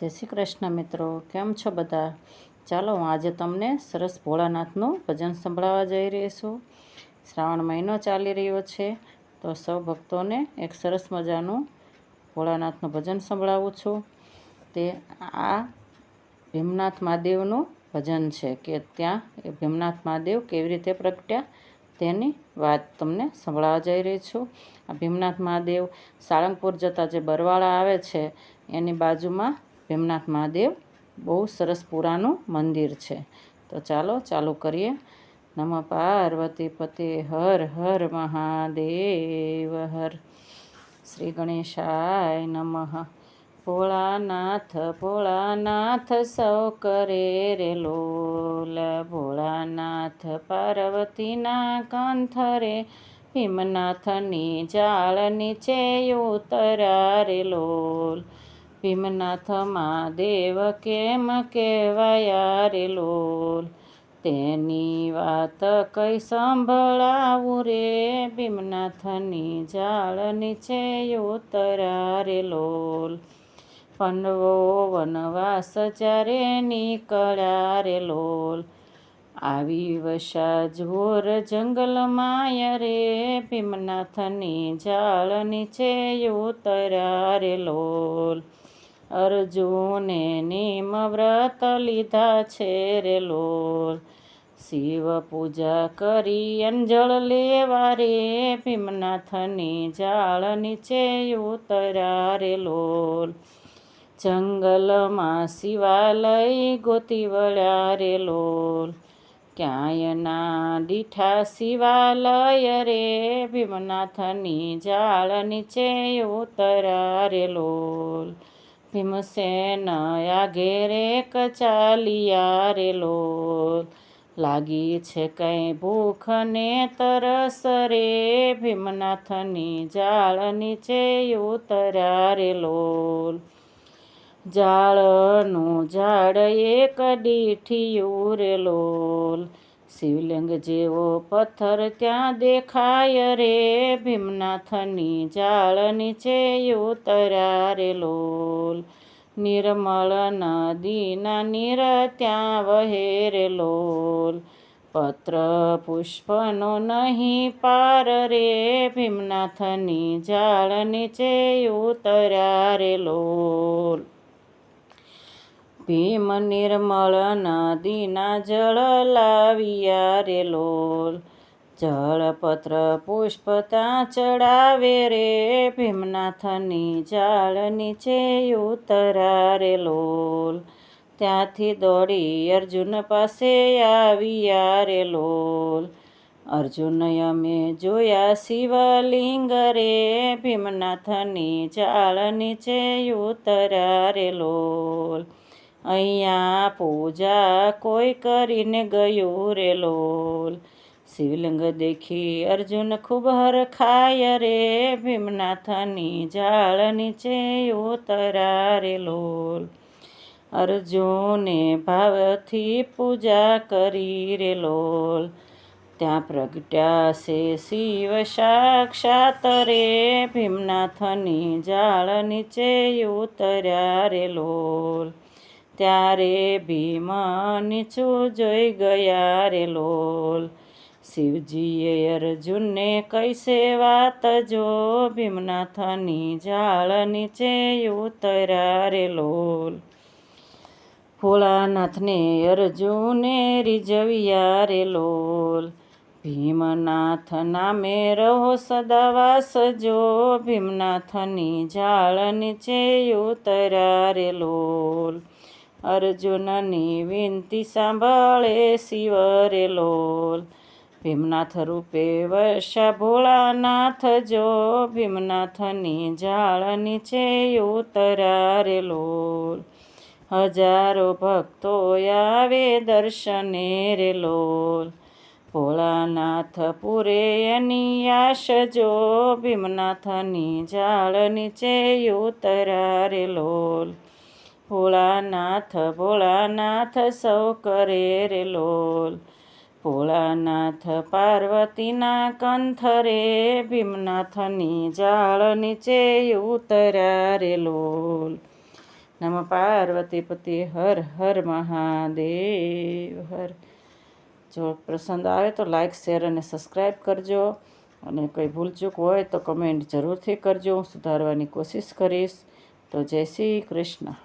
જય શ્રી કૃષ્ણ મિત્રો, કેમ છો બધા? ચાલો હું આજે તમને સરસ ભોળાનાથનું ભજન સંભળાવવા જઈ રહી છું. શ્રાવણ મહિનો ચાલી રહ્યો છે, તો સૌ ભક્તોને એક સરસ મજાનું ભોળાનાથનું ભજન સંભળાવું છું. તે આ ભીમનાથ મહાદેવનું ભજન છે કે ત્યાં એ ભીમનાથ મહાદેવ કેવી રીતે પ્રગટ્યા તેની વાત તમને સંભળાવવા જઈ રહી છું. આ ભીમનાથ મહાદેવ સાળંગપુર જતાં જે બરવાળા આવે છે એની બાજુમાં ભીમનાથ મહાદેવ બહુ સરસ પુરાનું મંદિર છે. તો ચાલો ચાલુ કરીએ. નમઃ પાર્વતી પતે હર હર મહાદેવ હર. શ્રી ગણેશાય નમઃ. ભોળાનાથ ભોળાનાથ સૌ કરે રે લોલ, ભોળાનાથ પાર્વતીના કંથ રે, ભીમનાથની જાળ નીચે ઉતર્યા રે લોલ. ભીમનાથ મહાદેવ કેમ કહેવાયા રે લોલ, તેની વાત કઈ સંભળાવું રે, ભીમનાથની જાળ નીચે ઉતર્યા રે લોલ. પાંડવો વનવાસ જ્યારે નીકળ્યા રે લોલ, આવી વસા જોર જંગલમાં રે, ભીમનાથની જાળ નીચે ઉતર્યા રે લોલ. અર્જુને નિયમ વ્રત લીધા છે રે લોલ, શિવ પૂજા કરી અંજળ લેવા રે, ભીમનાથની જાળ નીચે ઉતર્યા રે લોલ. જંગલમાં શિવાલય ગોતી વળ્યા રે લોલ, ક્યાંય ના દીઠા શિવાલય રે, ભીમનાથની જાળ નીચે ઉતર્યા રે લોલ. ભીમસેન આઘેરે ચાલ્યા રે લોલ, લાગી છે કઈ ભૂખ ને તરસ રે, ભીમનાથની જાળ નીચે ઉતર્યા રે લોલ. જાળનું ઝાડ એક દીઠિયું રે લોલ, શિવલિંગ જેવો પથ્થર ત્યાં દેખાય રે, ભીમનાથની જાળ નીચે ઉતર્યા રે લોલ. નિર્મળ નદીના નીર ત્યાં વહે રે લોલ, પત્ર પુષ્પનો નહીં પાર રે, ભીમનાથની જાળ નીચે ઉતર્યા રે લોલ. ભીમ નિર્મળ નદીના જળ લાવ્યા રે લોલ, જળ પત્ર પુષ્પ ત્યાં ચડાવે રે, ભીમનાથની જાળ નીચે ઉતર્યા રે લોલ. ત્યાંથી દોડી અર્જુન પાસે આવ્યા રે લોલ, અર્જુન અમે જોયા શિવલિંગ રે, ભીમનાથની જાળ નીચે ઉતર્યા રે લોલ. અહીંયા પૂજા કોઈ કરીને ગયું રે લોલ, શિવલિંગ દેખી અર્જુન ખૂબ હરખાય રે, ભીમનાથની જાળ નીચે ઉતર્યા રે લોલ. અર્જુને ભાવથી પૂજા કરી રે લોલ, ત્યાં પ્રગટ્યા છે શિવ સાક્ષાત રે, ભીમનાથની જાળ નીચે ઉતર્યા રે લોલ. ત્યારે ભીમ નીચું જોઈ ગયા રે લોલ, શિવજીએ અર્જુનને કૈસે વાત જો, ભીમનાથની જાળ નીચે ઉતર્યા રે લોલ. ભોળાનાથને અર્જુને રીઝવ્યા રે લોલ, ભીમનાથ નામે રહો સદાવાસ જો, ભીમનાથની જાળ નીચે ઉતર્યા રે લોલ. અર્જુનની વિનંતી સાંભળે શિવ રે લોલ, ભીમનાથ રૂપે વસ્યા ભોળાનાથ જો, ભીમનાથની જાળ નીચે ઉતર્યા રે લોલ. હજારો ભક્તો આવે દર્શને રે લોલ, ભોળાનાથ પૂરે એની આશ જો, ભીમનાથની જાળ નીચે ઉતર્યા રે લોલ. ભોળાનાથ ભોળાનાથ સૌ કરે રે લોલ, ભોળાનાથ પાર્વતીના કંથ રે, ભીમનાથની જાળ નીચે ઉતર્યા રે લોલ. નમઃ પાર્વતી પતિ હર હર મહાદેવ હર. જો પસંદ આવે તો લાઈક શેર અને સબસ્ક્રાઈબ કરજો, અને કોઈ ભૂલચૂક હોય તો કમેન્ટ જરૂરથી કરજો, હું સુધારવાની કોશિશ કરીશ. તો જય શ્રી કૃષ્ણ.